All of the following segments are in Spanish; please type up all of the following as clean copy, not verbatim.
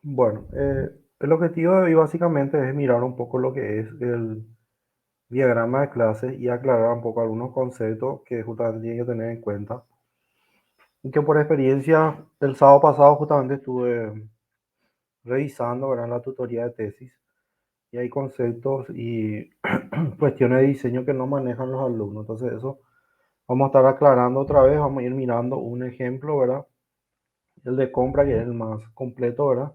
Bueno, el objetivo de hoy básicamente es mirar un poco lo que es el diagrama de clases y aclarar un poco algunos conceptos que justamente tienen que tener en cuenta. Y que por experiencia, el sábado pasado justamente estuve revisando, ¿verdad?, la tutoría de tesis y hay conceptos y cuestiones de diseño que no manejan los alumnos. Entonces eso vamos a estar aclarando otra vez, vamos a ir mirando un ejemplo, ¿verdad? El de compra, que es el más completo, ¿verdad?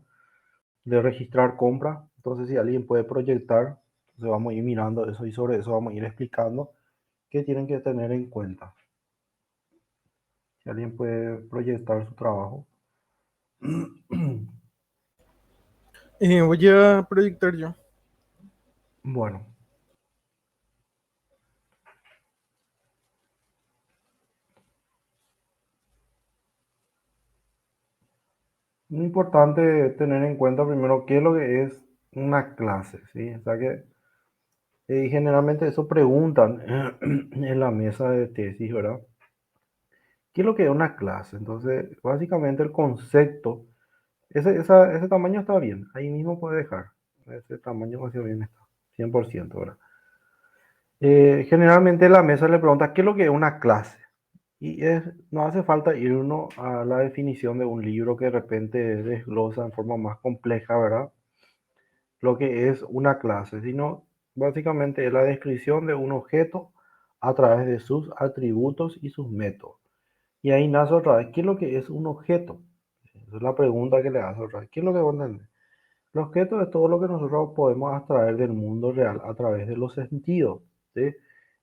De registrar compra. Entonces, si alguien puede proyectar, entonces vamos a ir mirando eso y sobre eso vamos a ir explicando qué tienen que tener en cuenta. Si alguien puede proyectar su trabajo. Voy a proyectar yo. Bueno, lo importante es tener en cuenta primero qué es lo que es una clase, ¿sí? O sea que generalmente eso preguntan en la mesa de tesis, ¿verdad? ¿Qué es lo que es una clase? Entonces, básicamente el concepto, ese tamaño está bien, ahí mismo puede dejar. Ese tamaño más bien está, 100%, ¿verdad? Generalmente la mesa le pregunta qué es lo que es una clase. No hace falta ir uno a la definición de un libro que de repente desglosa en forma más compleja, ¿verdad? Lo que es una clase, sino básicamente es la descripción de un objeto a través de sus atributos y sus métodos. Y ahí nace otra vez, ¿qué es lo que es un objeto? Esa es la pregunta que le hace otra vez. ¿Qué es lo que vos entendés? El objeto es todo lo que nosotros podemos abstraer del mundo real a través de los sentidos, ¿sí?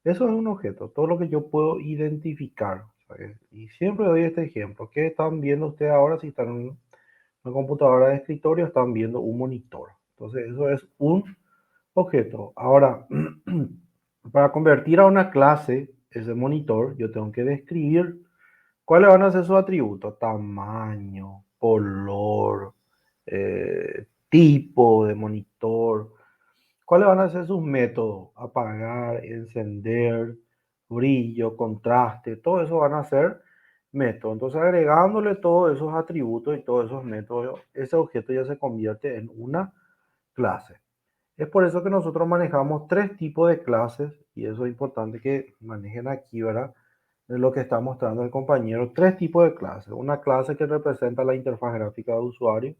Eso es un objeto, todo lo que yo puedo identificar, ¿sabes? Y siempre doy este ejemplo. ¿Qué están viendo ustedes ahora? Si están en una computadora de escritorio, están viendo un monitor. Entonces, eso es un objeto. Ahora, para convertir a una clase ese monitor, yo tengo que describir cuáles van a ser sus atributos: tamaño, color, tipo de monitor, cuáles van a ser sus métodos: apagar, encender, brillo, contraste, todo eso van a ser métodos. Entonces, agregándole todos esos atributos y todos esos métodos, ese objeto ya se convierte en una clase. Es por eso que nosotros manejamos tres tipos de clases, y eso es importante que manejen aquí, ¿verdad? Es lo que está mostrando el compañero. Tres tipos de clases. Una clase que representa la interfaz gráfica de usuario,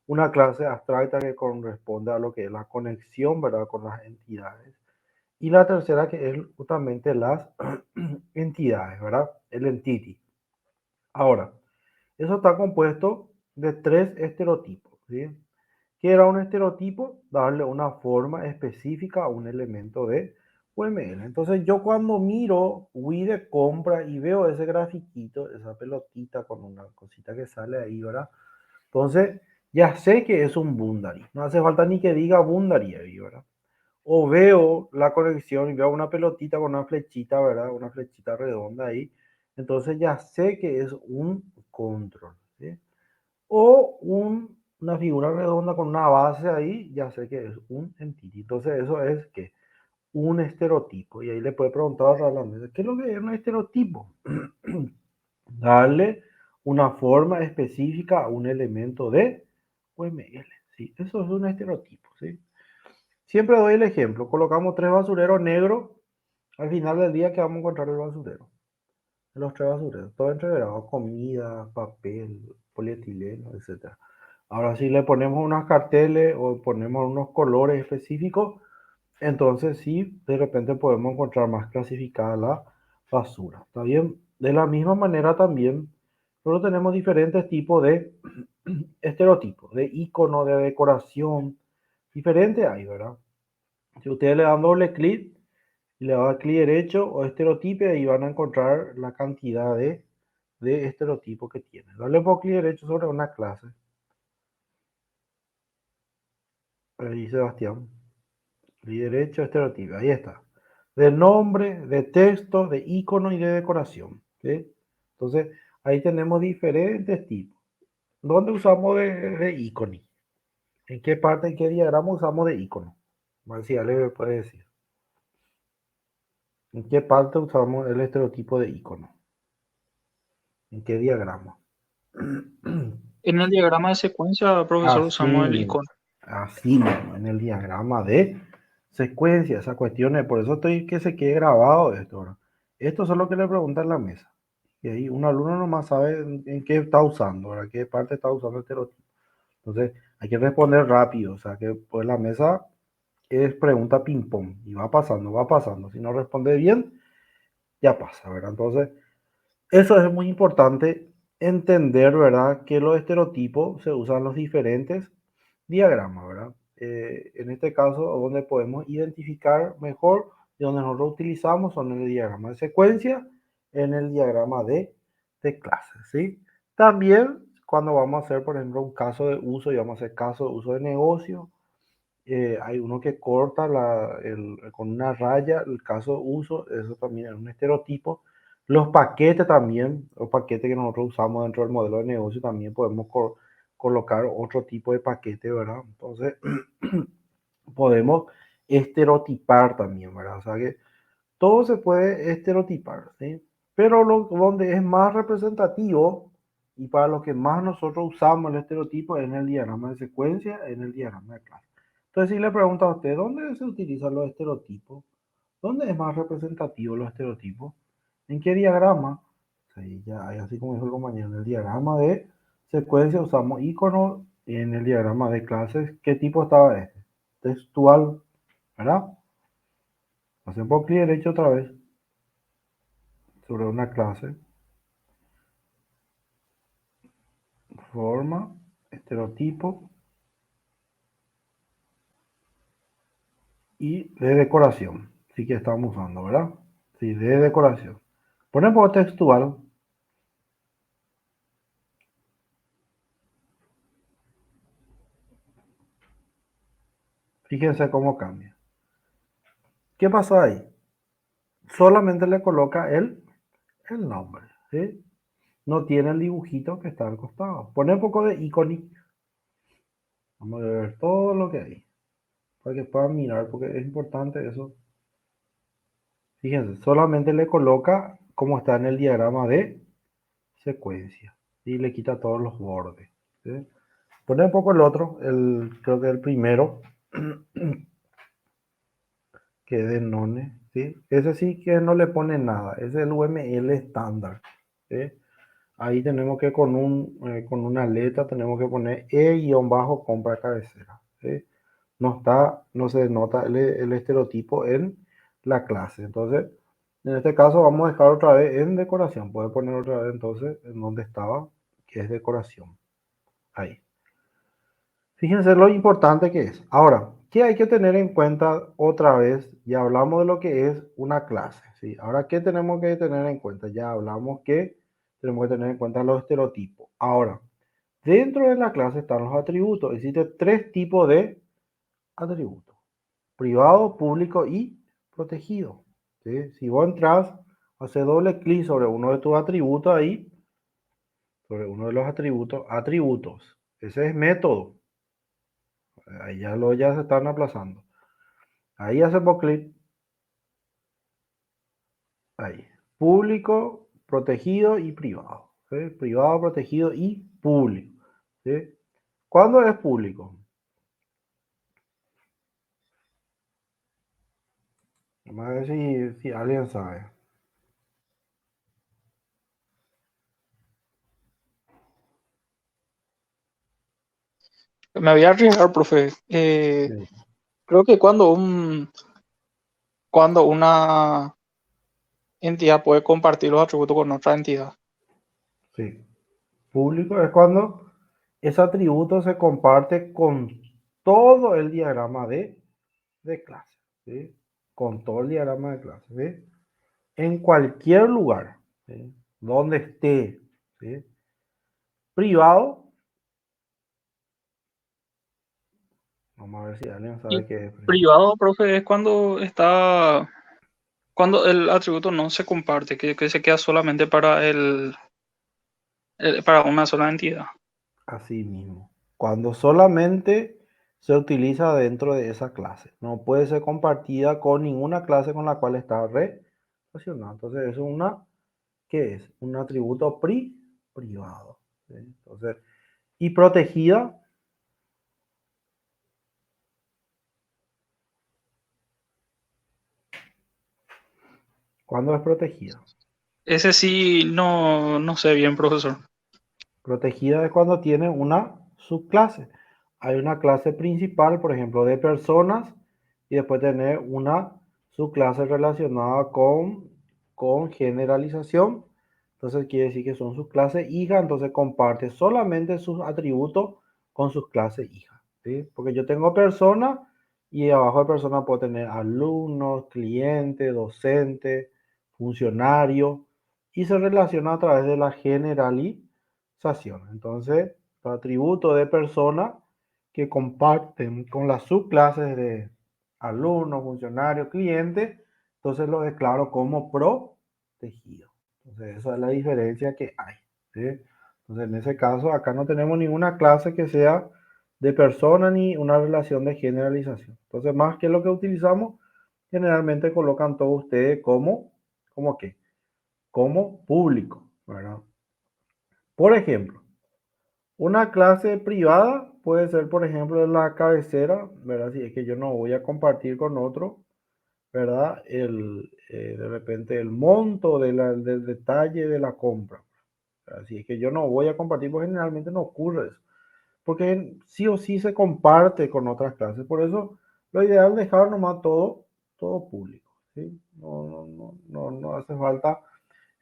una clase abstracta que corresponde a lo que es la conexión, ¿verdad?, con las entidades, y la tercera que es justamente las entidades, ¿verdad? El entity. Ahora, eso está compuesto de tres estereotipos, ¿sí? ¿Qué era un estereotipo? Darle una forma específica a un elemento de UML. Entonces yo cuando miro Wii de compra y veo ese grafiquito, esa pelotita con una cosita que sale ahí, ¿verdad? Entonces ya sé que es un Bundary. No hace falta ni que diga Bundary ahí, ¿verdad? O veo la conexión y veo una pelotita con una flechita, ¿verdad? Una flechita redonda ahí. Entonces ya sé que es un control, ¿sí? O una figura redonda con una base ahí, ya sé que es un entity. Entonces eso es que un estereotipo. Y ahí le puede preguntar a la mesa, ¿qué es lo que es un estereotipo? Darle una forma específica a un elemento de UML. ¿Sí? Eso es un estereotipo. ¿Sí? Siempre doy el ejemplo. Colocamos tres basureros negros. Al final del día, ¿qué vamos a encontrar el basurero? Los tres basureros. Todo entreverado: comida, papel, polietileno, etcétera. Ahora, si le ponemos unos carteles o ponemos unos colores específicos, entonces sí, de repente podemos encontrar más clasificada la basura. ¿Está bien? De la misma manera también, nosotros tenemos diferentes tipos de estereotipos, de icono, de decoración. Diferente hay, ¿verdad? Si ustedes le dan doble clic y le dan clic derecho o estereotipo, ahí van a encontrar la cantidad de estereotipos que tiene. Darle por clic derecho sobre una clase. Ahí, Sebastián. Clic derecho, estereotipo. Ahí está. De nombre, de texto, de icono y de decoración. ¿Sí? Entonces, ahí tenemos diferentes tipos. ¿Dónde usamos de icono? ¿En qué parte, en qué diagrama usamos de icono? A ver si Ale me puede decir. ¿En qué parte usamos el estereotipo de icono? ¿En qué diagrama? En el diagrama de secuencia, profesor, Así usamos el mismo, icono. así mismo, en el diagrama de secuencia, esas cuestiones, por eso estoy que se quede grabado esto, ¿verdad? Esto es lo que le pregunta en la mesa. Y ahí un alumno nomás sabe en qué está usando, ¿verdad? Qué parte está usando el estereotipo. Entonces, hay que responder rápido, o sea, que pues la mesa es pregunta ping-pong y va pasando, va pasando. Si no responde bien, ya pasa, ¿verdad? Entonces, eso es muy importante entender, ¿verdad? Que los estereotipos se usan en los diferentes diagramas, ¿verdad? En este caso, donde podemos identificar mejor y donde nosotros utilizamos son en el diagrama de secuencia, en el diagrama de clases, ¿sí? También cuando vamos a hacer, por ejemplo, un caso de uso y vamos a hacer caso de uso de negocio, hay uno que corta con una raya el caso de uso, eso también es un estereotipo. Los paquetes también, los paquetes que nosotros usamos dentro del modelo de negocio, también podemos colocar otro tipo de paquete, ¿verdad? Entonces, podemos estereotipar también, ¿verdad? O sea que todo se puede estereotipar, ¿sí? Pero donde es más representativo y para lo que más nosotros usamos el estereotipo es en el diagrama de secuencia, en el diagrama de clase. Entonces, si le pregunto a usted, ¿dónde se utilizan los estereotipos? ¿Dónde es más representativo los estereotipos? ¿En qué diagrama? Sí, ya, así como dijo el compañero, en el diagrama de secuencia usamos iconos, en el diagrama de clases, ¿qué tipo estaba este? Textual, ¿verdad? Hacemos clic derecho otra vez sobre una clase, forma, estereotipo y de decoración. Sí que estamos usando, ¿verdad? Sí, de decoración. Ponemos textual. Fíjense cómo cambia. ¿Qué pasó ahí? Solamente le coloca el nombre, ¿sí? No tiene el dibujito que está al costado. Pone un poco de iconic. Vamos a ver todo lo que hay. Para que puedan mirar, porque es importante eso. Fíjense, solamente le coloca como está en el diagrama de secuencia. Y le quita todos los bordes. ¿Sí? Pone un poco el otro, creo que el primero, que es de None. ¿Sí? Ese sí que no le pone nada. Ese es el UML estándar. ¿Sí? Ahí tenemos que con una letra tenemos que poner E-compra cabecera. ¿Sí? No se nota el estereotipo en la clase. Entonces, en este caso vamos a dejar otra vez en decoración. Puede poner otra vez entonces en donde estaba, que es decoración. Ahí. Fíjense lo importante que es. Ahora, ¿qué hay que tener en cuenta otra vez? Ya hablamos de lo que es una clase, ¿sí? Ahora, ¿qué tenemos que tener en cuenta? Ya hablamos que tenemos que tener en cuenta los estereotipos. Ahora, dentro de la clase están los atributos. Existen tres tipos de atributos: privado, público y protegido. ¿Sí? Si vos entras, haces doble clic sobre uno de tus atributos ahí, sobre uno de los atributos. Ese es método. Ahí ya se están aplazando. Ahí hacemos clic. Ahí. Público, protegido y privado. ¿Sí? Privado, protegido y público. ¿Sí? ¿Cuándo es público? Vamos a ver si alguien sabe. Me voy a arriesgar, profe. Sí, Creo que cuando una entidad puede compartir los atributos con otra entidad. sí. Público es cuando ese atributo se comparte con todo el diagrama de clase. ¿Sí? Con todo el diagrama de clase. ¿Sí? En cualquier lugar, ¿sí? Donde esté. ¿Sí? Privado. Vamos a ver si alguien sabe Y qué es privado. privado, profe, es cuando el atributo no se comparte, que se queda solamente para para una sola entidad. Así mismo. Cuando solamente se utiliza dentro de esa clase. No puede ser compartida con ninguna clase con la cual está relacionada. Entonces, eso es ¿qué es? Un atributo privado. ¿Sí? Entonces, Y protegida, ¿cuándo es protegida? Ese sí, no sé bien, profesor. Protegida es cuando tiene una subclase. Hay una clase principal, por ejemplo, de personas, y después tener una subclase relacionada con generalización. Entonces quiere decir que son sus clases hijas, entonces comparte solamente sus atributos con sus clases hijas, ¿sí? Porque yo tengo personas y abajo de personas puedo tener alumnos, clientes, docentes, funcionarios, y se relaciona a través de la generalización. Entonces, los atributos de personas que comparten con las subclases de alumnos, funcionarios, clientes, entonces lo declaro como protegido. Entonces, esa es la diferencia que hay, ¿sí? Entonces, en ese caso, acá no tenemos ninguna clase que sea de persona ni una relación de generalización. Entonces, más que lo que utilizamos, generalmente colocan todos ustedes ¿como qué? Como público, ¿verdad? Por ejemplo, una clase privada puede ser, por ejemplo, la cabecera, ¿verdad? Si es que yo no voy a compartir con otro, ¿verdad? De repente el monto del detalle de la compra. Así es que yo no voy a compartir, porque generalmente no ocurre eso. Porque sí o sí se comparte con otras clases. Por eso lo ideal es dejar nomás todo público, ¿sí? No hace falta.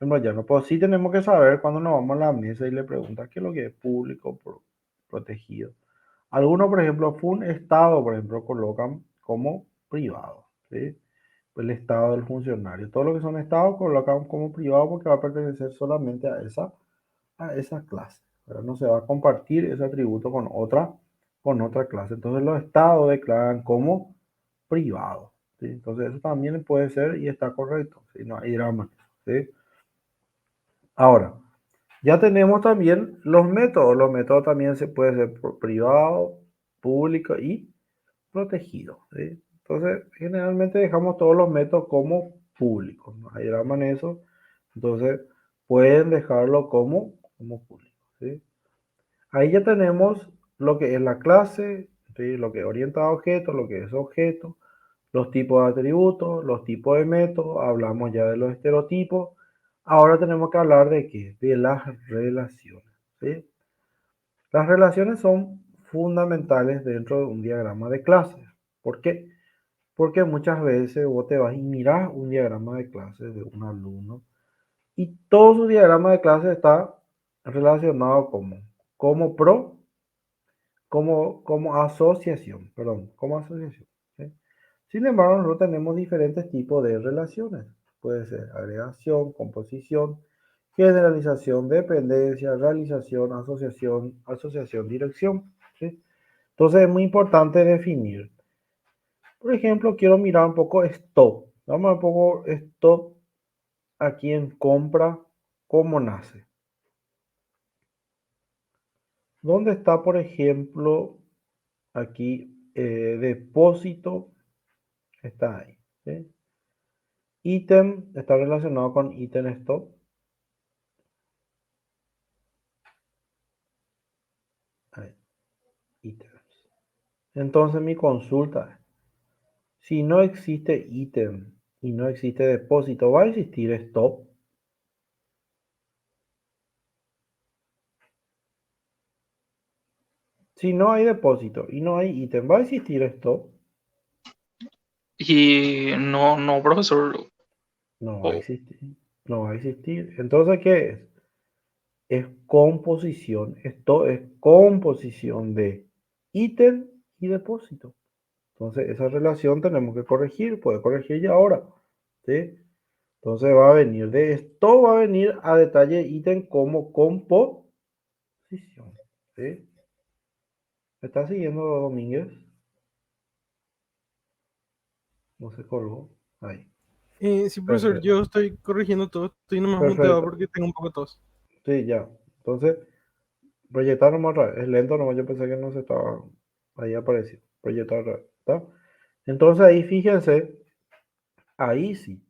Bueno, ya no puedo. Sí tenemos que saber cuando nos vamos a la mesa y le preguntan qué es lo que es público, protegido. Algunos, por ejemplo, fue un estado, por ejemplo, colocan como privado, ¿sí? El estado del funcionario. Todo lo que son estados colocan como privado porque va a pertenecer solamente a esa clase. Pero no se va a compartir ese atributo con otra clase. Entonces los estados declaran como privado, ¿sí? Entonces eso también puede ser y está correcto, ¿sí? No hay drama, ¿sí? Ahora, ya tenemos también los métodos. Los métodos también se puede ser privado, público y protegido, ¿sí? Entonces, generalmente dejamos todos los métodos como públicos. No hay drama en eso. Entonces, pueden dejarlo como público, ¿sí? Ahí ya tenemos lo que es la clase, ¿sí? Lo que es orientado a objetos, lo que es objeto, los tipos de atributos, los tipos de métodos. Hablamos ya de los estereotipos. Ahora tenemos que hablar de qué, de las relaciones, ¿sí? Las relaciones son fundamentales dentro de un diagrama de clases. ¿Por qué? Porque muchas veces vos te vas y mirás un diagrama de clases de un alumno y todo su diagrama de clases está relacionado como pro, como asociación, perdón, como asociación, ¿sí? Sin embargo, nosotros tenemos diferentes tipos de relaciones. Puede ser agregación, composición, generalización, dependencia, realización, asociación, dirección, ¿sí? Entonces es muy importante definir. Por ejemplo, quiero mirar un poco stop. Vamos a ver un poco stop aquí en compra, cómo nace. ¿Dónde está, por ejemplo, aquí depósito? Está ahí, ¿sí? Ítem está relacionado con ítem stop. Ahí, ítems. Entonces mi consulta es, si no existe ítem y no existe depósito, ¿va a existir stop? Si no hay depósito y no hay ítem, ¿va a existir stop? Y no, profesor. No va a O- existir. No va a existir. Entonces, ¿qué es? Es composición. Esto es composición de ítem y depósito. Entonces, esa relación tenemos que corregir. Puede corregir ya ahora, ¿sí? Entonces, va a venir de esto, va a venir a detalle ítem como composición, ¿sí? ¿Me está siguiendo, Domínguez? No se colgó. Ahí. Sí, profesor, Perfecto. yo estoy corrigiendo todo. Estoy nomás muteado Perfecto. porque tengo un poco de tos. Sí, ya. Entonces, proyectar nomás otra vez. Es lento nomás, yo pensé que no se estaba. Ahí apareció. Proyectar otra vez. ¿Está? Entonces ahí fíjense, ahí sí.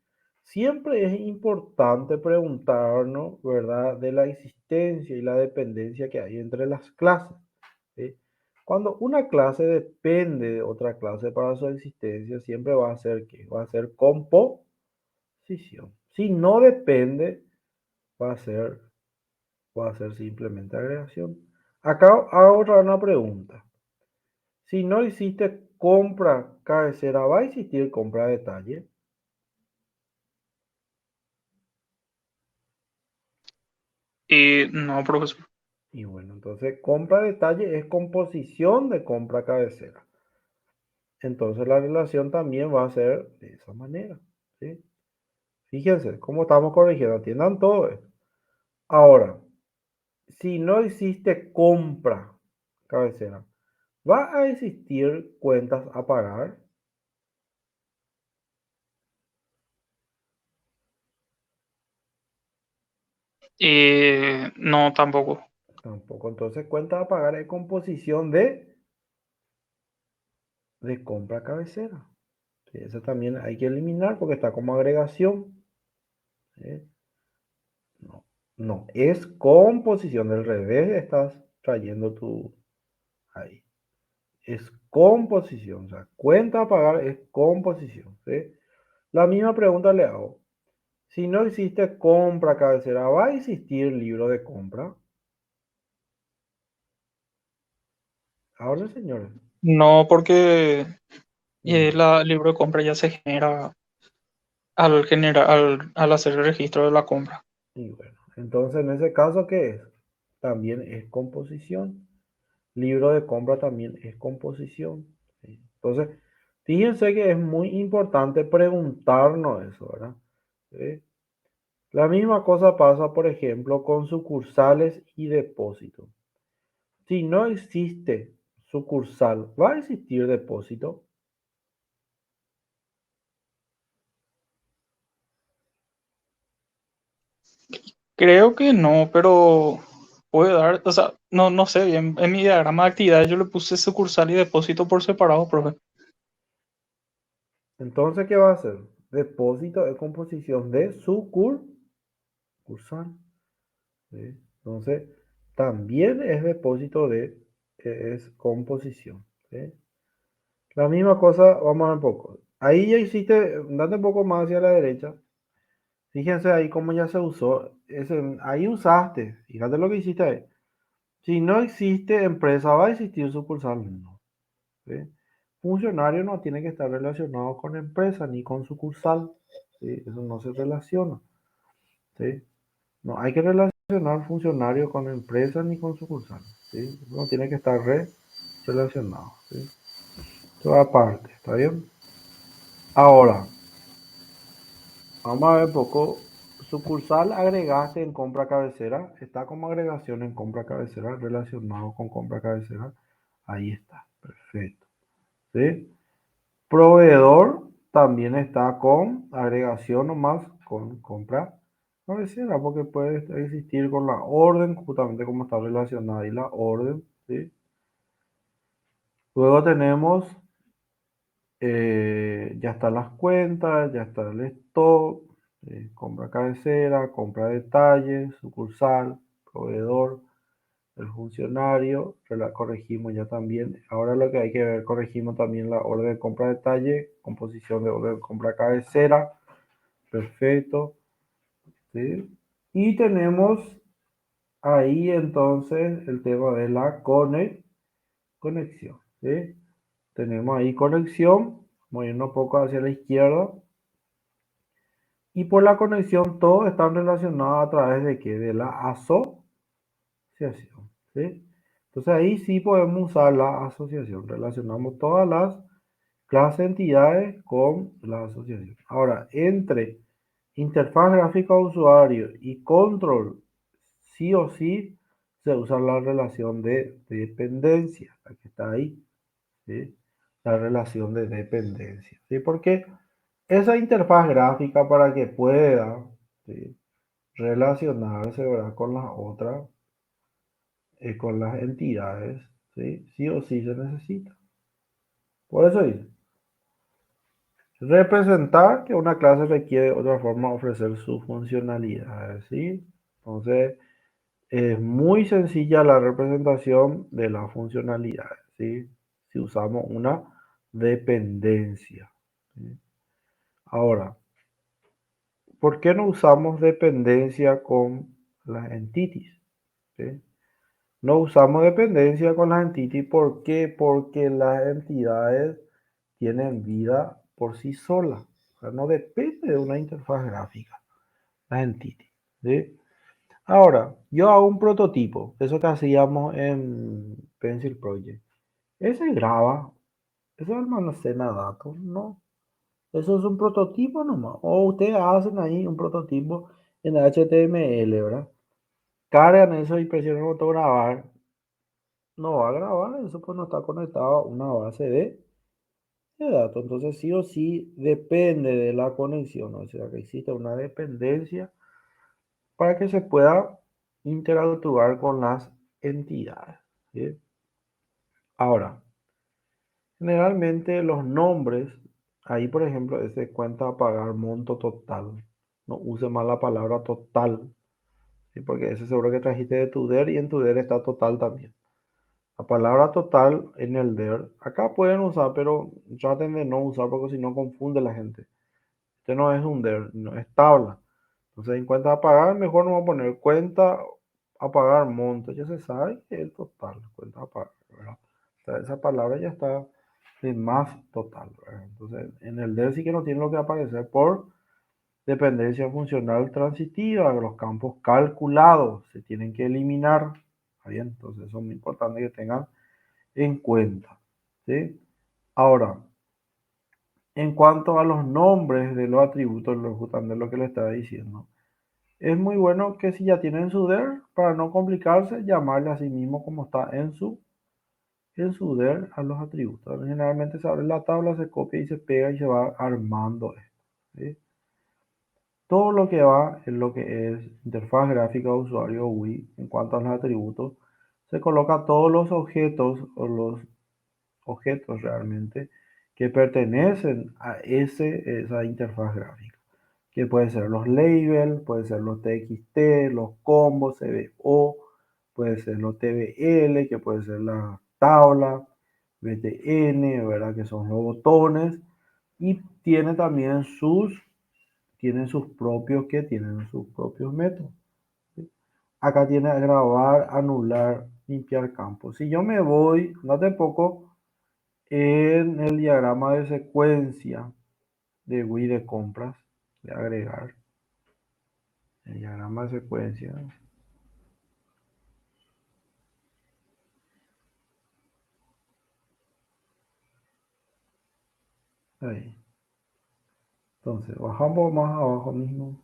Siempre es importante preguntarnos, ¿verdad? De la existencia existencia y la dependencia que hay entre las clases. ¿Sí? Cuando una clase depende de otra clase para su existencia, siempre va a ser ¿qué? Va a ser composición. Si no depende, va a ser, va a ser simplemente agregación. Acá hago otra una pregunta. Si no existe compra cabecera, ¿va a existir compra detalle? Y no, profesor. Y bueno, entonces compra detalle es composición de compra cabecera. Entonces la relación también va a ser de esa manera. ¿Sí? Fíjense cómo estamos corrigiendo. Atiendan todo esto. Ahora, si no existe compra cabecera, ¿va a existir cuentas a pagar? No, tampoco. Tampoco. Entonces cuentas a pagar es composición de compra cabecera. Sí, eso también hay que eliminar porque está como agregación. ¿Sí? No, no, es composición. Del revés estás trayendo tu ahí. Es composición. O sea, cuenta a pagar es composición. ¿Sí? La misma pregunta le hago. Si no existe compra cabecera, ¿va a existir libro de compra? Ahora, señores. No, porque Y, el libro de compra ya se genera al hacer el registro de la compra. y bueno, entonces en ese caso, ¿qué es? También es composición. Libro de compra también es composición. ¿Sí? Entonces, fíjense que es muy importante preguntarnos eso, ¿verdad? ¿Sí? La misma cosa pasa, por ejemplo, con sucursales y depósitos. Si no existe sucursal, ¿va a existir depósito? Creo que no, pero puede dar, o sea, no sé bien. En mi diagrama de actividades yo le puse sucursal y depósito por separado, profe. Entonces, ¿qué va a hacer? Depósito de composición de sucursal. ¿Sí? Entonces, también es depósito de, es composición. ¿Sí? La misma cosa, vamos a ver un poco. Ahí ya hiciste, date un poco más hacia la derecha. Fíjense ahí cómo ya se usó. Ahí usaste, fíjate lo que hiciste ahí. Si no existe empresa, ¿va a existir sucursal? No. ¿Sí? Funcionario no tiene que estar relacionado con empresa ni con sucursal. ¿Sí? Eso no se relaciona. ¿Sí? No hay que relacionar funcionario con empresa ni con sucursal. ¿Sí? No tiene que estar relacionado. ¿Sí? Esto aparte, ¿está bien? Ahora, vamos a ver un poco. Sucursal agregaste en compra cabecera. Está como agregación en compra cabecera, relacionado con compra cabecera. Ahí está, perfecto. ¿Sí? Proveedor también está con agregación nomás con compra cabecera, porque puede existir con la orden, justamente como está relacionada ahí la orden. ¿Sí? Luego tenemos, ya están las cuentas, ya está el stock, compra cabecera, compra detalles, sucursal, proveedor, el funcionario, que la corregimos ya también. Ahora lo que hay que ver, corregimos también la orden de compra detalle, composición de orden de compra cabecera, perfecto, ¿sí? Y tenemos ahí entonces el tema de la conexión, ¿sí? Tenemos ahí conexión, moviendo un poco hacia la izquierda. Y por la conexión, todos están relacionados a través de qué? De la asociación, ¿sí? Entonces ahí sí podemos usar la asociación. Relacionamos todas las clases de entidades con la asociación. Ahora, entre interfaz gráfica de usuario y control, sí o sí se usa la relación de dependencia, la que está ahí, ¿sí? La relación de dependencia, ¿sí? Porque esa interfaz gráfica para que pueda, ¿sí? Relacionarse, ¿verdad? Con las otras, con las entidades, ¿sí? Sí o sí se necesita. Por eso dice, representar que una clase requiere otra forma de ofrecer sus funcionalidades, ¿sí? Entonces, Es muy sencilla la representación de las funcionalidades, ¿sí? Si usamos una dependencia, ¿sí? Ahora, ¿por qué no usamos dependencia con las entities? ¿Sí? No usamos dependencia con las entities, ¿por qué? Porque las entidades tienen vida por sí solas. O sea, no depende de una interfaz gráfica, las entities, ¿sí? Ahora, yo hago un prototipo, eso que hacíamos en Pencil Project. Ese graba, eso almacena datos, ¿no? Eso es un prototipo nomás. O ustedes hacen ahí un prototipo en HTML, ¿verdad? Cargan eso y presionan el botón grabar. No va a grabar, eso pues no está conectado a una base de datos. Entonces sí o sí depende de la conexión, o sea que existe una dependencia para que se pueda interactuar con las entidades, ¿sí? Ahora, generalmente los nombres, ahí por ejemplo, ese cuenta pagar monto total. No use más la palabra total, ¿sí? Porque ese seguro que trajiste de tu DER y en tu DER está total también. La palabra total en el DER, acá pueden usar, pero traten de no usar porque si no confunde la gente. Este no es un DER, no es tabla. Entonces en cuenta a pagar, mejor no va a poner cuenta a pagar monto. Ya se sabe que es el total, cuenta a pagar, ¿verdad? O sea, esa palabra ya está de más total, ¿verdad? Entonces en el DER sí que no tiene lo que aparecer por dependencia funcional transitiva, los campos calculados se tienen que eliminar. ¿Está bien? Entonces eso es muy importante que tengan en cuenta, ¿sí? Ahora, en cuanto a los nombres de los atributos, justamente lo que le estaba diciendo, es muy bueno que si ya tienen su DER, para no complicarse, llamarle a sí mismo como está en su DER a los atributos. Generalmente se abre la tabla, se copia y se pega y se va armando esto, ¿sí? Todo lo que va en lo que es interfaz gráfica de usuario UI en cuanto a los atributos, se coloca todos los objetos o los objetos realmente que pertenecen a esa interfaz gráfica, que pueden ser los labels, pueden ser los TXT, los combos, CBO, puede ser los TBL, que puede ser la tabla, BTN, ¿verdad? Que son los botones, y tienen sus propios métodos, ¿sí? Acá tiene grabar, anular, limpiar campos. Si yo me voy, no te poco, en el diagrama de secuencia de Wii de compras, de agregar, el diagrama de secuencia, ahí. Entonces, bajamos más abajo mismo.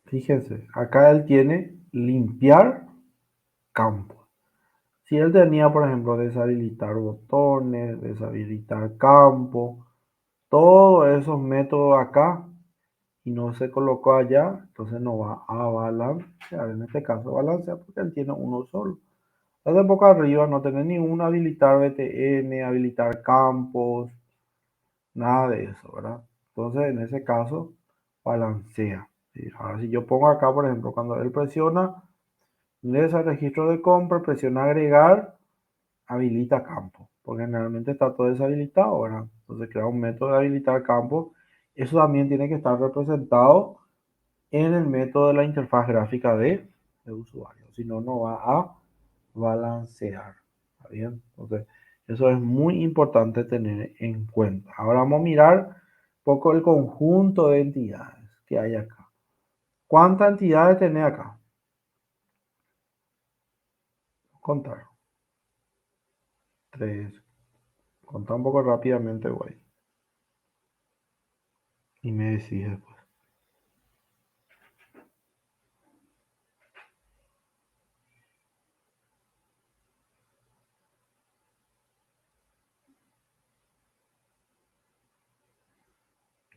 Fíjense, acá él tiene limpiar campos. Si él tenía, por ejemplo, deshabilitar botones, deshabilitar campos, todos esos métodos acá, y no se colocó allá, entonces no va a balancear. En este caso balancea porque él tiene uno solo. Desde boca arriba no tener ningún habilitar BTN, habilitar campos, nada de eso, ¿verdad? Entonces en ese caso balancea, ¿sí? Ahora si yo pongo acá, por ejemplo, cuando él presiona, ingresa al registro de compra, presiona agregar, habilita campo, porque generalmente está todo deshabilitado, ¿verdad? Entonces crea un método de habilitar campo. Eso también tiene que estar representado en el método de la interfaz gráfica de usuario. Si no, no va a balancear. ¿Está bien? Entonces, eso es muy importante tener en cuenta. Ahora vamos a mirar un poco el conjunto de entidades que hay acá. ¿Cuántas entidades tenés acá? Contar. Tres. Contar un poco rápidamente, güey. Y me decís después.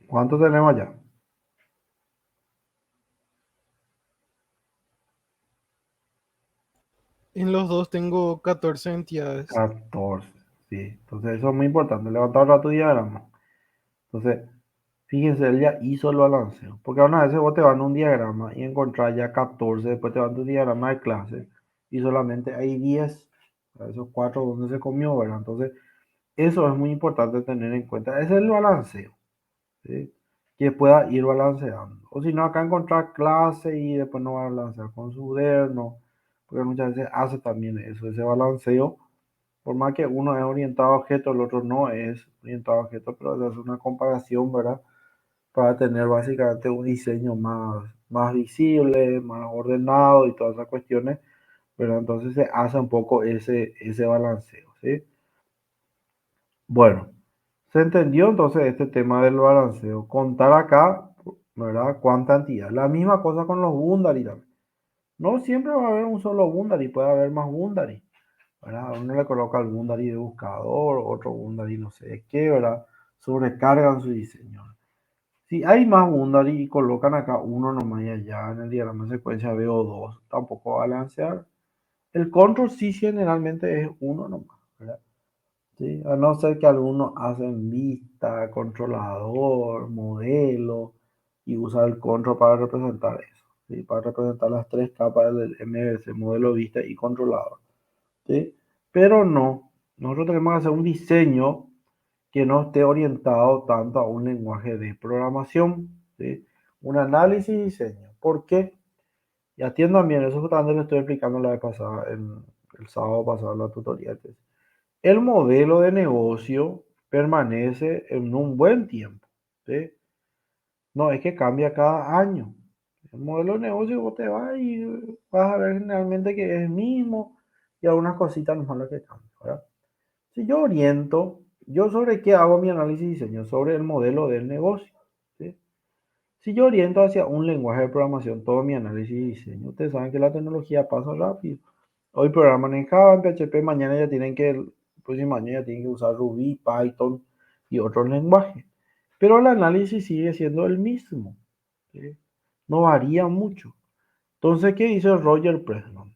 ¿Cuánto tenemos allá? En los dos tengo 14 entidades. 14. Sí. Entonces, eso es muy importante. Levantar ahora tu diagrama. Entonces, Fíjense, él ya hizo el balanceo. Porque una vez vos te van a un diagrama y encontrás ya 14, después te van a tu diagrama de clase y solamente hay 10. Esos 4 donde se comió, ¿verdad? Entonces, eso es muy importante tener en cuenta. Ese es el balanceo, ¿sí? Que pueda ir balanceando. O si no, acá encontrar clase y después no va a balancear con su DER, no. Porque muchas veces hace también eso, ese balanceo. Por más que uno es orientado a objeto, el otro no es orientado a objeto, pero se hace una comparación, ¿verdad? Para tener básicamente un diseño más visible, más ordenado y todas esas cuestiones, ¿verdad? Entonces se hace un poco ese balanceo, ¿sí? Bueno, se entendió entonces este tema del balanceo. Contar acá, ¿verdad? Cuánta entidad. La misma cosa con los Gundari también. No siempre va a haber un solo Gundari, puede haber más Gundari, ¿verdad? Uno le coloca el Gundari de buscador, otro Gundari no sé de qué, ¿verdad? Sobrecargan su diseño. Si hay más Gundari y colocan acá uno nomás y allá en el diagrama de secuencia veo dos, tampoco va a balancear. El control sí generalmente es uno nomás, ¿verdad? Sí, a no ser que algunos hacen vista, controlador, modelo y usa el control para representar eso, ¿sí? Para representar las tres capas del MVC, modelo, vista y controlador, ¿sí? Pero no, nosotros tenemos que hacer un diseño que no esté orientado tanto a un lenguaje de programación, ¿sí? Un análisis y diseño. ¿Por qué? Y atiendan bien, eso justamente lo estoy explicando la vez pasada, el sábado pasado en la tutorial. El modelo de negocio permanece en un buen tiempo, ¿sí? No es que cambia cada año. El modelo de negocio vos te vas y vas a ver generalmente que es el mismo y algunas cositas no son las que cambian, ¿verdad? Si yo oriento, ¿yo sobre qué hago mi análisis y diseño? Sobre el modelo del negocio, ¿sí? Si yo oriento hacia un lenguaje de programación, todo mi análisis y diseño, ustedes saben que la tecnología pasa rápido. Hoy programan en Java, en PHP, mañana ya tienen que, el próximo año ya tienen que usar Ruby, Python y otros lenguajes. Pero el análisis sigue siendo el mismo, ¿sí? No varía mucho. Entonces, ¿qué dice Roger Preston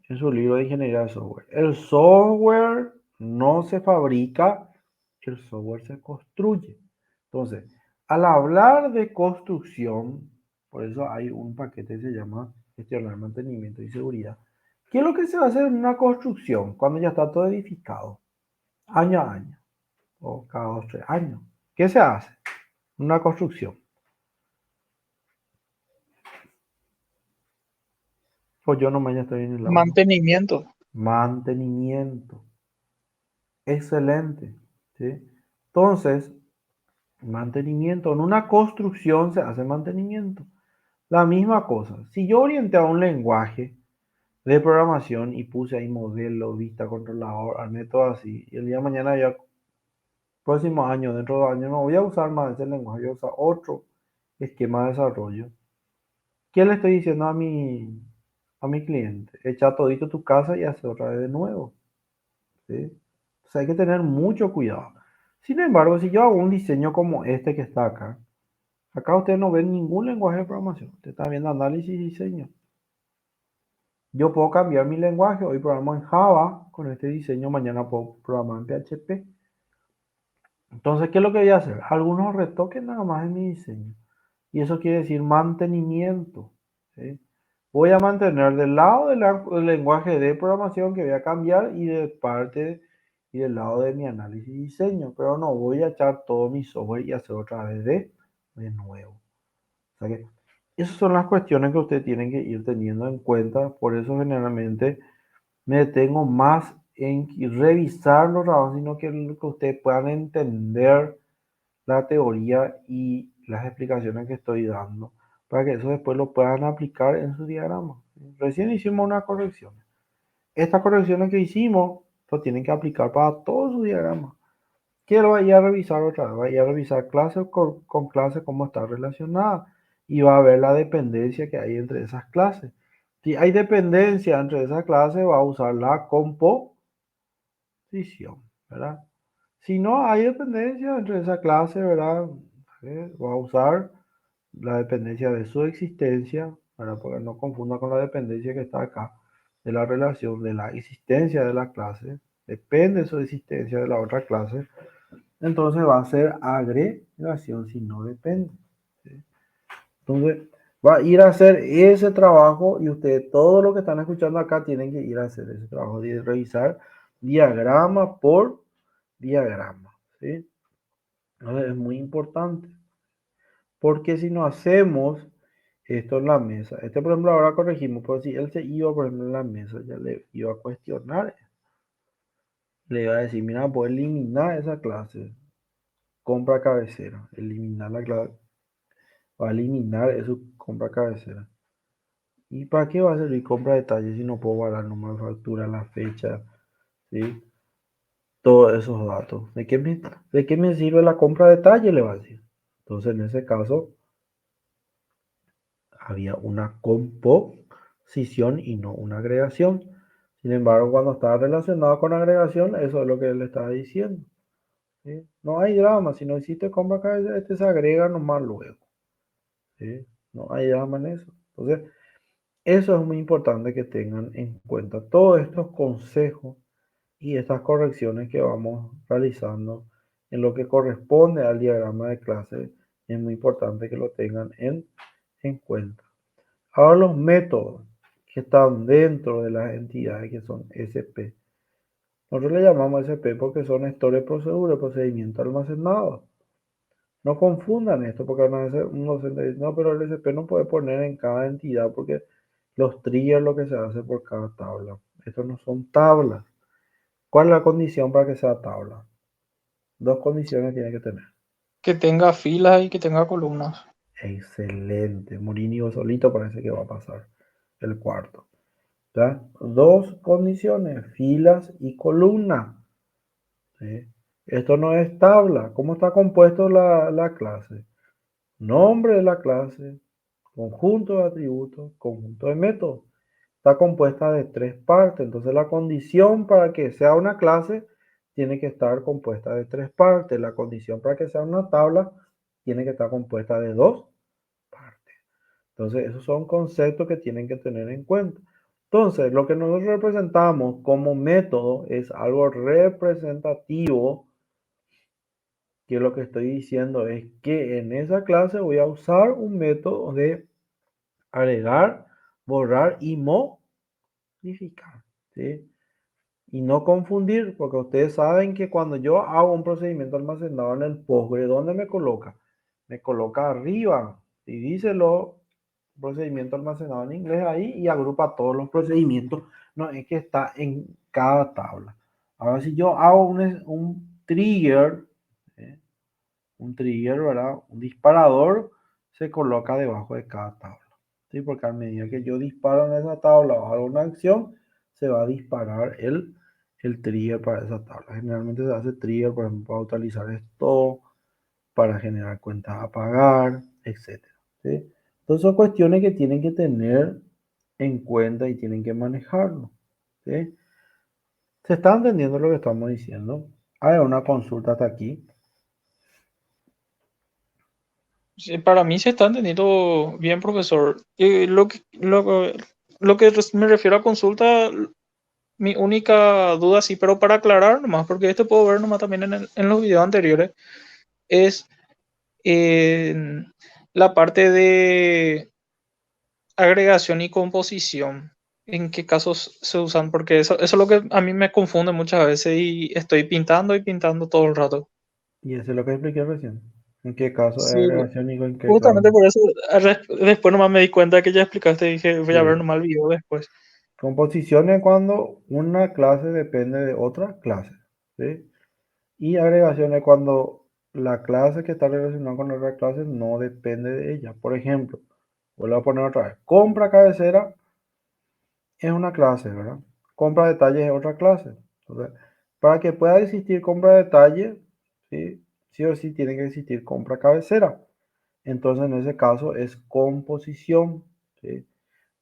en su libro de ingeniería de software? El software no se fabrica, el software se construye. Entonces, al hablar de construcción, por eso hay un paquete que se llama gestionar mantenimiento y seguridad. ¿Qué es lo que se va a hacer en una construcción cuando ya está todo edificado? Año a año, o cada 2 o 3 años. ¿Qué se hace en una construcción? Pues yo nomás ya estoy en el audio. Mantenimiento. Mantenimiento. Excelente, ¿sí? Entonces, mantenimiento. En una construcción se hace mantenimiento. La misma cosa. Si yo orienté a un lenguaje de programación y puse ahí modelo, vista, controlador, armé todo así, y el día de mañana ya, próximo año, dentro de 2 años, no voy a usar más ese lenguaje, voy a usar otro esquema de desarrollo. ¿Qué le estoy diciendo a mi cliente? Echa todito tu casa y hace otra vez de nuevo, ¿sí? Entonces hay que tener mucho cuidado. Sin embargo, si yo hago un diseño como este que está acá, acá ustedes no ven ningún lenguaje de programación. Usted está viendo análisis y diseño. Yo puedo cambiar mi lenguaje. Hoy programo en Java con este diseño. Mañana puedo programar en PHP. Entonces, ¿qué es lo que voy a hacer? Algunos retoques nada más en mi diseño. Y eso quiere decir mantenimiento, ¿sí? Voy a mantener del lado del lenguaje de programación que voy a cambiar y de parte y del lado de mi análisis y diseño. Pero no voy a echar todo mi software y hacer otra vez de nuevo. O sea que esas son las cuestiones que ustedes tienen que ir teniendo en cuenta. Por eso generalmente me detengo más en revisar los trabajos, sino que ustedes puedan entender la teoría y las explicaciones que estoy dando, para que eso después lo puedan aplicar en su diagrama. Recién hicimos una corrección. Estas correcciones que hicimos, lo tienen que aplicar para todo su diagrama. Quiero ir a revisar otra vez, vaya a revisar clase con clase cómo está relacionada y va a ver la dependencia que hay entre esas clases. Si hay dependencia entre esas clases, va a usar la composición, ¿verdad? Si no hay dependencia entre esa clase, ¿verdad? Va a usar la dependencia de su existencia, ¿verdad? Porque no confunda con la dependencia que está acá, de la relación de la existencia de la clase, depende de su existencia de la otra clase, entonces va a ser agregación si no depende. ¿Sí? Entonces va a ir a hacer ese trabajo y ustedes, todo lo que están escuchando acá, tienen que ir a hacer ese trabajo de revisar diagrama por diagrama. ¿Sí? Entonces es muy importante, porque si no hacemos esto en la mesa, por ejemplo ahora corregimos, pero si él se iba, por ejemplo, en la mesa, ya le iba a cuestionar, le iba a decir, mira, puedes eliminar esa clase, compra cabecera, eliminar la clase, va a eliminar eso, compra cabecera. ¿Y para qué va a servir compra detalle si no puedo guardar el número de factura, la fecha, ¿sí? Todos esos datos? ¿De qué me sirve la compra detalle? Le va a decir. Entonces, en ese caso, había una composición y no una agregación. Sin embargo, cuando estaba relacionado con agregación, eso es lo que él estaba diciendo. ¿Sí? No hay drama, si no hiciste compra cabecera, este se agrega nomás luego. ¿Sí? No hay drama en eso. Entonces, eso es muy importante que tengan en cuenta. Todos estos consejos y estas correcciones que vamos realizando en lo que corresponde al diagrama de clase, es muy importante que lo tengan en cuenta. Ahora los métodos que están dentro de las entidades que son SP. Nosotros le llamamos SP porque son Storage Procedure, procedimiento almacenado. No confundan esto porque a veces un docente dice, no, pero el SP no puede poner en cada entidad porque los triggers lo que se hace por cada tabla. Estos no son tablas. ¿Cuál es la condición para que sea tabla? Dos condiciones tiene que tener. Que tenga filas y que tenga columnas. Excelente. Mourinho solito parece que va a pasar el cuarto. ¿Ya? Dos condiciones, filas y columnas. ¿Sí? Esto no es tabla. ¿Cómo está compuesto la clase? Nombre de la clase, conjunto de atributos, conjunto de métodos. Está compuesta de tres partes. Entonces la condición para que sea una clase tiene que estar compuesta de tres partes. La condición para que sea una tabla tiene que estar compuesta de dos partes. Entonces esos son conceptos que tienen que tener en cuenta. Entonces lo que nosotros representamos como método es algo representativo, que lo que estoy diciendo es que en esa clase voy a usar un método de agregar, borrar y modificar. ¿Sí? Y no confundir, porque ustedes saben que cuando yo hago un procedimiento almacenado en el Postgre, ¿dónde me coloca? Me coloca arriba. Y dice lo procedimiento almacenado en inglés ahí y agrupa todos los procedimientos. No es que está en cada tabla. Ahora, si yo hago un trigger, ¿eh? Un trigger, ¿verdad? Un disparador se coloca debajo de cada tabla. ¿Sí? Porque a medida que yo disparo en esa tabla o hago una acción, se va a disparar el trigger para esa tabla. Generalmente se hace trigger, por ejemplo, para utilizar esto, para generar cuentas a pagar, etc. ¿Sí? Entonces son cuestiones que tienen que tener en cuenta y tienen que manejarlo. ¿Sí? ¿Se está entendiendo lo que estamos diciendo? Hay una consulta hasta aquí. Sí, para mí se está entendiendo bien, profesor. Lo que me refiero a consulta, mi única duda, sí, pero para aclarar nomás, porque esto puedo ver nomás también en los videos anteriores, es en la parte de agregación y composición. ¿En qué casos se usan? Porque eso es lo que a mí me confunde muchas veces y estoy pintando y pintando todo el rato. Y eso es lo que expliqué recién. ¿En qué caso de Sí, agregación y en qué caso? justamente por eso después nomás me di cuenta que ya explicaste y dije, voy a ver Sí. nomás el video después. Composición es cuando una clase depende de otra clase. ¿Sí? Y agregación es cuando la clase que está relacionada con otra clase no depende de ella. Por ejemplo, vuelvo a poner otra vez. Compra cabecera es una clase, ¿verdad? Compra detalle es otra clase. Entonces, para que pueda existir compra detalle, ¿sí? Sí o sí tiene que existir compra cabecera. Entonces, en ese caso es composición. ¿Sí?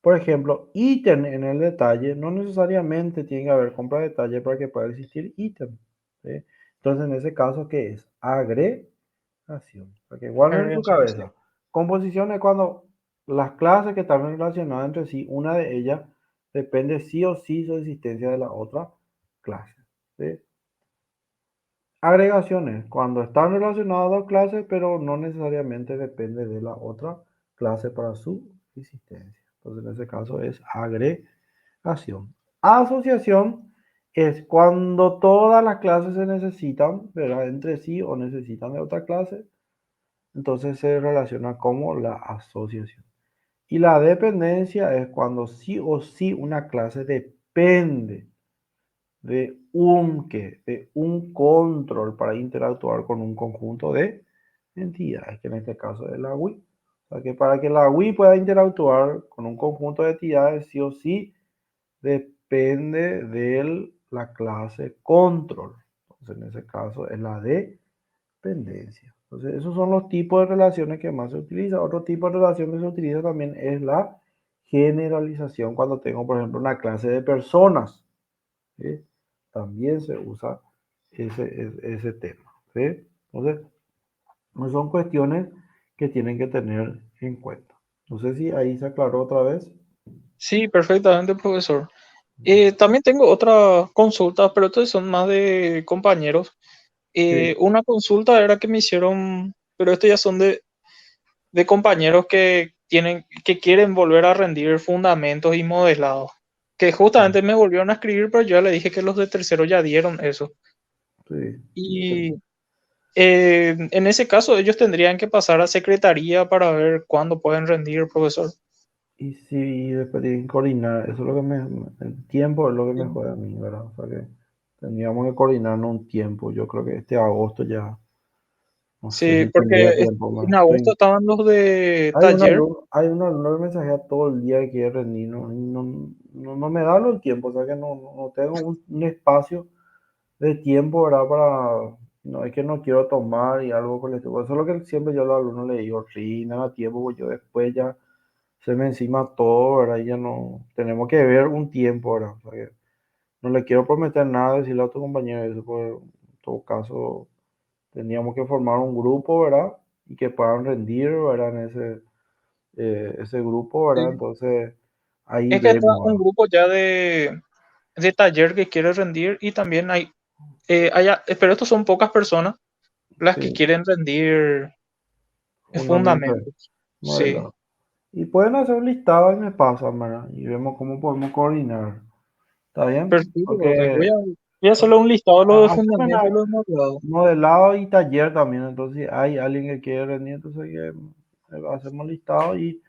Por ejemplo, ítem en el detalle no necesariamente tiene que haber compra detalle para que pueda existir ítem. ¿Sí? Entonces, en ese caso, ¿qué es? Agregación. Para que guarden en su Agregación, sí. cabeza. Composición es cuando las clases que están relacionadas entre sí, una de ellas depende sí o sí su existencia de la otra clase. ¿Sí? Agregaciones, cuando están relacionadas a dos clases, pero no necesariamente depende de la otra clase para su existencia. Entonces, en ese caso es agregación. Asociación es cuando todas las clases se necesitan, ¿verdad? Entre sí o necesitan de otra clase, entonces se relaciona como la asociación. Y la dependencia es cuando sí o sí una clase depende de un control para interactuar con un conjunto de entidades, que en este caso es la WI. O sea que para que la WI pueda interactuar con un conjunto de entidades, sí o sí depende de la clase control. Entonces, en ese caso es la dependencia. Entonces, esos son los tipos de relaciones que más se utiliza. Otro tipo de relación que se utiliza también es la generalización cuando tengo, por ejemplo, una clase de personas. ¿Sí? También se usa ese tema. ¿Sí? Entonces, no son cuestiones que tienen que tener en cuenta. No sé si ahí se aclaró otra vez. Sí, perfectamente, profesor. También tengo otras consultas, pero estas son más de compañeros. Sí, Una consulta era que me hicieron, pero estos ya son de compañeros que tienen, que quieren volver a rendir fundamentos y modelados. Que justamente me volvieron a escribir, pero yo ya le dije que los de tercero ya dieron eso. sí. Y en ese caso, ellos tendrían que pasar a secretaría para ver cuándo pueden rendir, profesor. Y si después tienen que coordinar, eso es lo que el tiempo es lo que me Sí, jode a mí, ¿verdad? O sea que tendríamos que coordinarnos un tiempo. Yo creo que este agosto ya, no sé sí, si tendría porque tiempo más. en agosto estaban los de taller. Hay un alumno que mensajea todo el día que quiere rendir, no me da el tiempo, o sea que no tengo un espacio de tiempo, ¿verdad? No es que no quiero tomar y algo por el estilo. Eso es lo que siempre yo a los alumnos le digo, sí, no da tiempo, pues yo después ya se me encima todo, ¿verdad? Y ya no, tenemos que ver un tiempo, ¿verdad? O sea que no le quiero prometer nada, decirle a otro compañero eso, por en todo caso tendríamos que formar un grupo, ¿verdad? Y que puedan rendir, ¿verdad? En ese grupo, ¿verdad? Sí. Entonces ahí Es que está vemos, un ¿verdad? grupo ya de taller que quiere rendir y también pero estos son pocas personas las que Sí, quieren rendir fundamental, fundamentos. Sí, modelado. Y pueden hacer un listado y me pasan, ¿verdad? Y vemos cómo podemos coordinar. ¿Está bien? perfecto. Entonces Porque voy a hacerle un listado de los de hacen fundamentos y los de modelados. modelado y taller también. Entonces, si hay alguien que quiere rendir, entonces hacemos listado y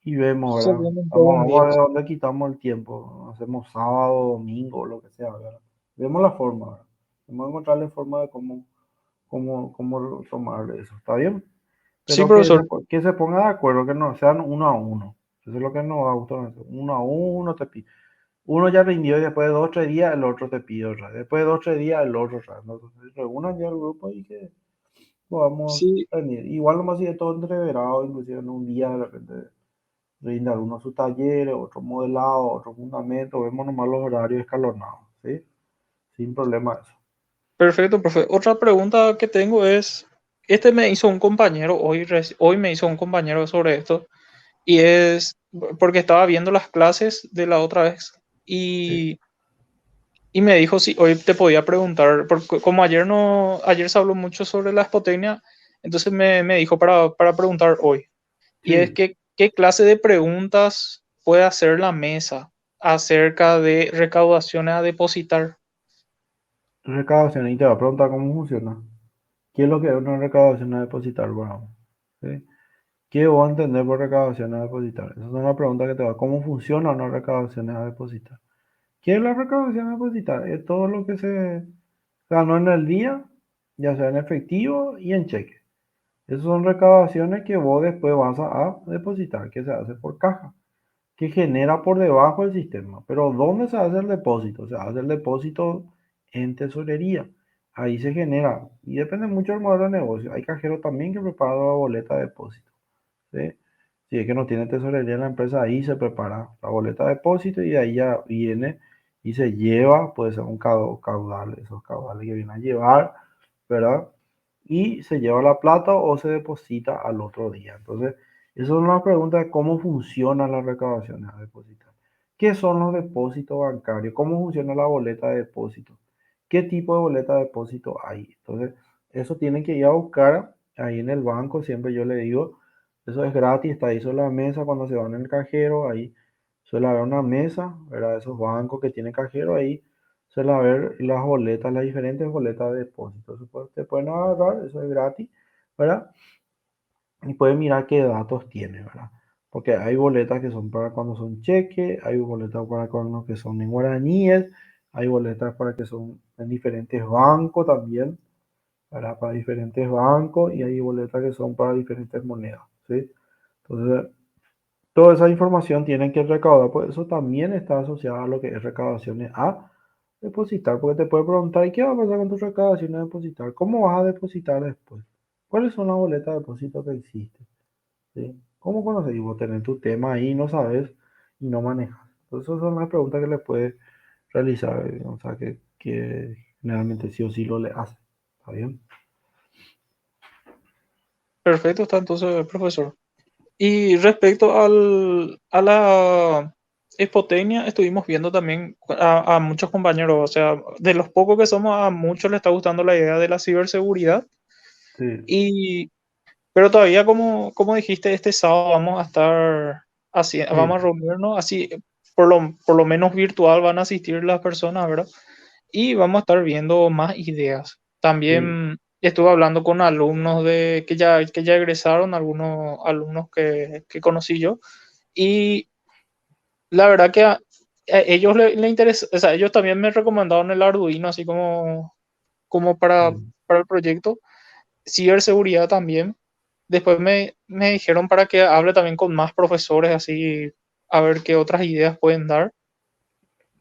vemos, Se ¿verdad? vienen todos un Vamos día. a ver dónde quitamos el tiempo. Hacemos sábado, domingo, lo que sea, ¿verdad? Vemos la forma, ¿verdad? Vamos a encontrarle forma de cómo tomar eso. ¿Está bien? Sí, Pero profesor. que se ponga de acuerdo, que no sean uno a uno. Eso es lo que nos va a gustar. Uno a uno te pide. Uno ya rindió y después de 2 o 3 días el otro te pide otra vez. Después de 2 o 3 días el otro otra vez. Entonces, reúnan ya el grupo y que podamos Sí, rendir. Igual nomás sigue todo entreverado, inclusive en un día de repente rinda uno su taller, otro modelado, otro fundamento. Vemos nomás los horarios escalonados, ¿sí? Sin problema eso. perfecto, profe. Otra pregunta que tengo es, este me hizo un compañero, hoy me hizo un compañero sobre esto, y es porque estaba viendo las clases de la otra vez Sí. y me dijo si hoy te podía preguntar, porque como ayer se habló mucho sobre la espotecnia, entonces me dijo para preguntar hoy. Y es Sí, que, ¿qué clase de preguntas puede hacer la mesa acerca de recaudaciones a depositar? recaudación. Y te va a preguntar cómo funciona. ¿Qué es lo que es una recaudación a depositar? Bueno, ¿sí? ¿Qué voy a entender por recaudación a depositar? Esa es una pregunta que te va. ¿Cómo funciona una recaudación a depositar? ¿Qué es la recaudación a depositar? Es todo lo que se ganó en el día, ya sea en efectivo y en cheque. Esas son recaudaciones que vos después vas a depositar, que se hace por caja, que genera por debajo el sistema. Pero ¿dónde se hace el depósito? Se hace el depósito en tesorería. Ahí se genera. Y depende mucho del modelo de negocio. Hay cajeros también que preparan la boleta de depósito. ¿Sí? Si es que no tiene tesorería en la empresa, ahí se prepara la boleta de depósito y de ahí ya viene y se lleva, puede ser un caudal, esos caudales que vienen a llevar, ¿verdad? Y se lleva la plata o se deposita al otro día. Entonces, eso es una pregunta de cómo funcionan las recaudaciones a depositar. ¿Qué son los depósitos bancarios? ¿Cómo funciona la boleta de depósito? qué tipo de boleta de depósito hay. Entonces, eso tienen que ir a buscar ahí en el banco, siempre yo le digo, eso es gratis, está ahí sobre la mesa cuando se van en el cajero, ahí suele haber una mesa, ¿verdad? Esos bancos que tienen cajero ahí, suele haber las boletas, las diferentes boletas de depósito. Eso te pueden agarrar, eso es gratis, ¿verdad? Y pueden mirar qué datos tiene, ¿verdad? Porque hay boletas que son para cuando son cheques, hay boletas para cuando que son en guaraníes, hay boletas para que son en diferentes bancos también, ¿verdad? Para diferentes bancos y hay boletas que son para diferentes monedas, ¿sí? Entonces, toda esa información tienen que recaudar, pues eso también está asociado a lo que es recaudaciones a depositar, porque te puede preguntar, ¿y qué va a pasar con tus recaudaciones a depositar? ¿Cómo vas a depositar después? ¿Cuáles son las boletas de depósito que existen? ¿Sí? ¿Cómo conoces? Y vos tenés tu tema ahí, no sabes y no manejas. Entonces, esas son las preguntas que le puedes realizar, o sea, que generalmente sí o sí lo le hace. ¿Está bien? Perfecto, está entonces, profesor. Y respecto a la espotecnia, estuvimos viendo también a muchos compañeros, o sea, de los pocos que somos, a muchos les está gustando la idea de la ciberseguridad. Sí, Y, pero todavía, como dijiste, este sábado vamos a estar así, vamos a sí, reunirnos así, por lo menos virtual van a asistir las personas, ¿verdad? Y vamos a estar viendo más ideas. sí. También estuve hablando con alumnos que ya egresaron, algunos alumnos que conocí yo, y la verdad que a ellos le interesa, o sea, ellos también me recomendaron el Arduino, así como Sí. para el proyecto. Ciberseguridad también. Después me dijeron para que hable también con más profesores, así a ver qué otras ideas pueden dar.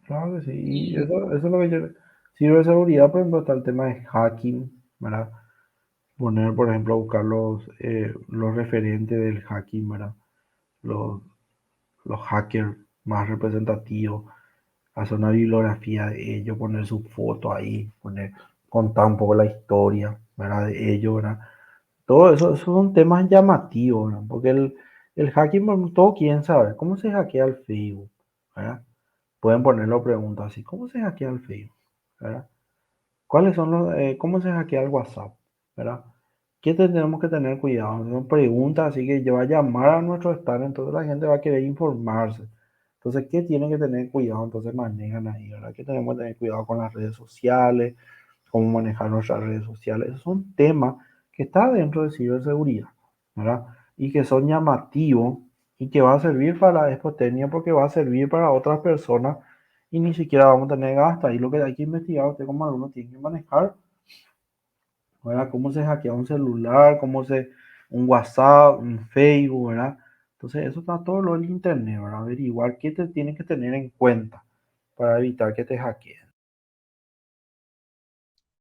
Claro que sí. Y Y eso es lo que yo... Ciberseguridad, por ejemplo, está el tema de hacking, ¿verdad? Poner, por ejemplo, a buscar los referentes del hacking, ¿verdad? Los, los hackers más representativos, hacer una bibliografía de ellos, poner su foto ahí, contar un poco la historia, ¿verdad? De ellos, ¿verdad? Todo eso, esos son temas llamativos, ¿verdad? Porque el hacking, bueno, todos quieren saber cómo se hackea el Facebook, ¿verdad? Pueden ponerlo preguntas así, ¿cómo se hackea el Facebook? ¿Verdad? ¿Cuáles son cómo se hackea el WhatsApp? ¿Verdad? ¿Qué tenemos que tener cuidado? Son preguntas así que va a llamar a nuestro estado, entonces la gente va a querer informarse. Entonces, ¿qué tienen que tener cuidado? Entonces manejan ahí, ¿verdad? ¿Qué tenemos que tener cuidado con las redes sociales? ¿Cómo manejar nuestras redes sociales? Esos son temas que están dentro de ciberseguridad, ¿verdad? Y que son llamativos y que va a servir para la espotecnia porque va a servir para otras personas y ni siquiera vamos a tener gasto. Ahí lo que hay que investigar, usted como alumno tiene que manejar, ¿verdad? Cómo se hackea un celular, un WhatsApp, un Facebook, ¿verdad? Entonces, eso está todo lo del internet, ¿verdad? Averiguar qué te tienes que tener en cuenta para evitar que te hackeen.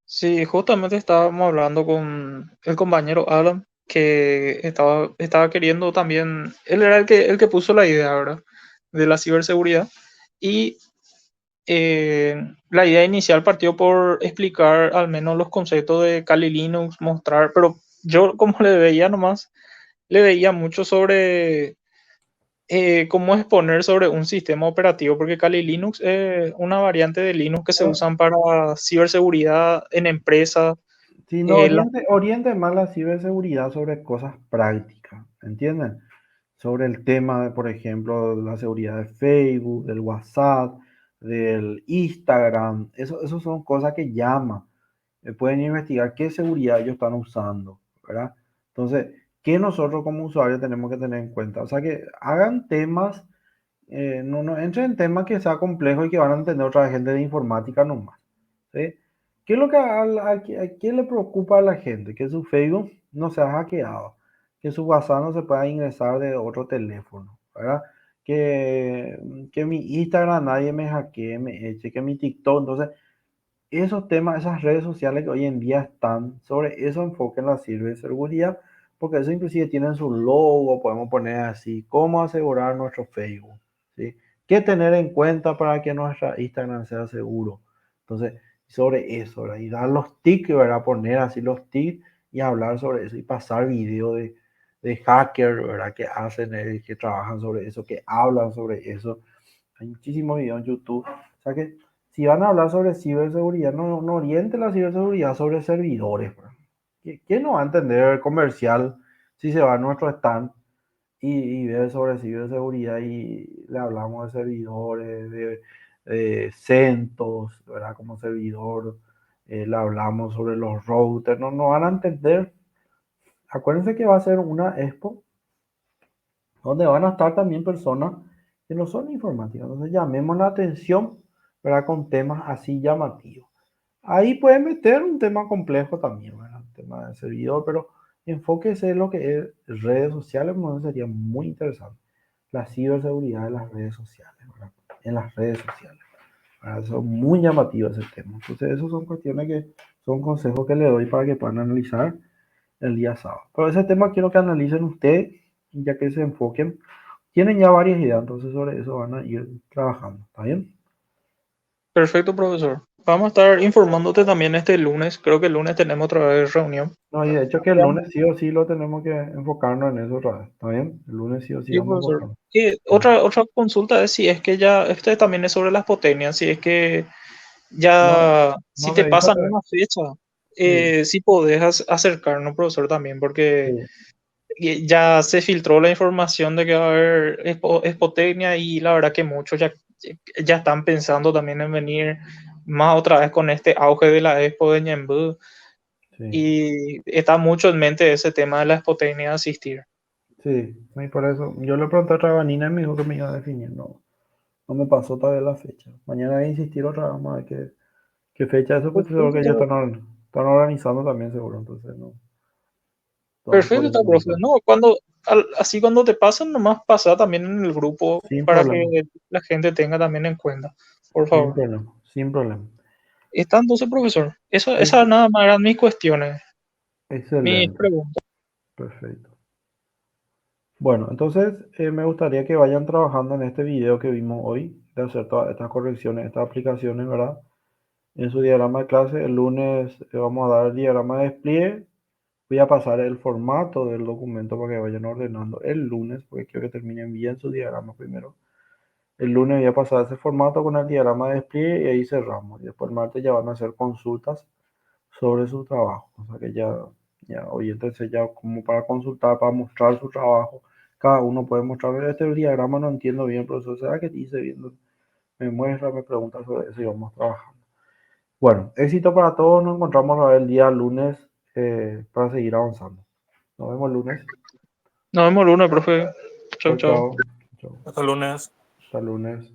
sí, justamente estábamos hablando con el compañero Alan, que estaba queriendo también, él era el que puso la idea, ¿verdad? De la ciberseguridad. Y la idea inicial partió por explicar al menos los conceptos de Kali Linux, mostrar, pero yo como le veía nomás, le veía mucho sobre cómo exponer sobre un sistema operativo, porque Kali Linux es una variante de Linux que se Bueno, usan para ciberseguridad en empresas. si no, eh, la- oriente más la ciberseguridad sobre cosas prácticas, ¿entienden? Sobre el tema, por ejemplo, de la seguridad de Facebook, del WhatsApp, del Instagram. Eso son cosas que llaman. Pueden investigar qué seguridad ellos están usando, ¿verdad? Entonces, ¿qué nosotros como usuarios tenemos que tener en cuenta? O sea, que hagan temas, no entren en temas que sea complejo y que van a entender otra gente de informática nomás, ¿sí? ¿Qué es lo que a quién le preocupa a la gente? Que su Facebook no sea hackeado, que su WhatsApp no se pueda ingresar de otro teléfono, ¿verdad? Que mi Instagram nadie me hackee, me eche, que mi TikTok, entonces esos temas, esas redes sociales que hoy en día están, sobre eso enfoquen la ciberseguridad, porque eso inclusive tienen su logo, podemos poner así, cómo asegurar nuestro Facebook, ¿sí? ¿Qué tener en cuenta para que nuestra Instagram sea seguro? Entonces, sobre eso, ¿verdad? Y dar los tips, ¿verdad? Poner así los tips y hablar sobre eso y pasar video de hackers, ¿verdad? Que hacen, que trabajan sobre eso, que hablan sobre eso. Hay muchísimos videos en YouTube. O sea que si van a hablar sobre ciberseguridad, no oriente la ciberseguridad sobre servidores, bro. ¿Quién no va a entender el comercial si se va a nuestro stand y ve sobre ciberseguridad y le hablamos de servidores, de CentOS, ¿verdad? Como servidor, le hablamos sobre los routers, no van a entender. Acuérdense que va a ser una expo donde van a estar también personas que no son informáticas. Entonces llamemos la atención, ¿verdad? Con temas así llamativos. Ahí pueden meter un tema complejo también, ¿verdad? Un tema de servidor, pero enfóquese en lo que es redes sociales, bueno, sería muy interesante. La ciberseguridad de las redes sociales, ¿verdad? En las redes sociales. ¿Verdad? Son muy llamativos ese tema. Entonces, esas son cuestiones que son consejos que le doy para que puedan analizar el día sábado. Pero ese tema quiero que analicen ustedes, ya que se enfoquen. Tienen ya varias ideas, entonces sobre eso van a ir trabajando. ¿Está bien? Perfecto, profesor. Vamos a estar informándote también este lunes. Creo que el lunes tenemos otra vez reunión. No, y de hecho que el lunes sí o sí lo tenemos que enfocarnos en eso otra vez. ¿Está bien? El lunes sí o sí Sí, vamos a profesor. enfocarnos. Y otra consulta es si es que ya, este también es sobre las potenias, si es que No, ya, si no te pasan revísate. una fecha, Sí, si podés acercarnos, profesor, también, porque sí, ya se filtró la información de que va a haber Expotecnia y la verdad que muchos ya están pensando también en venir más otra vez con este auge de la Expo de Ñemby sí, y está mucho en mente ese tema de la Expotecnia de asistir. sí. Y por eso yo le pregunté a otra Vanina y me dijo que me iba a definir. No, no me pasó todavía la fecha. Mañana voy a insistir otra vez, vamos a ver qué fecha. Eso pues seguro que ellos están organizando también seguro. Entonces no. Entonces por Perfecto, eso está, no profe. sé. No, así cuando te pasan, nomás pasa también en el grupo Sin para que problema. la gente tenga también en cuenta, por Sin favor. problema. Sin problema. Está entonces, profesor. Ex- Esas nada más eran mis cuestiones, mis Excelente. preguntas. Perfecto. Bueno, entonces me gustaría que vayan trabajando en este video que vimos hoy, de hacer todas estas correcciones, estas aplicaciones, ¿verdad? En su diagrama de clase, el lunes vamos a dar el diagrama de despliegue. Voy a pasar el formato del documento para que vayan ordenando el lunes, porque quiero que terminen bien su diagrama primero. El lunes voy a pasar ese formato con el diagrama de despliegue y ahí cerramos. Y después el martes ya van a hacer consultas sobre su trabajo. O sea que ya hoy entonces ya como para consultar, para mostrar su trabajo. Cada uno puede mostrar, este diagrama no entiendo bien, profesor, ¿será que te hice bien? Me muestra, me pregunta sobre eso y vamos trabajando. Bueno, éxito para todos, nos encontramos a ver el día lunes para seguir avanzando. Nos vemos el lunes. Nos vemos el lunes, profe. Chau, Chao, chau. chao. Chao. Hasta lunes. Hasta el lunes.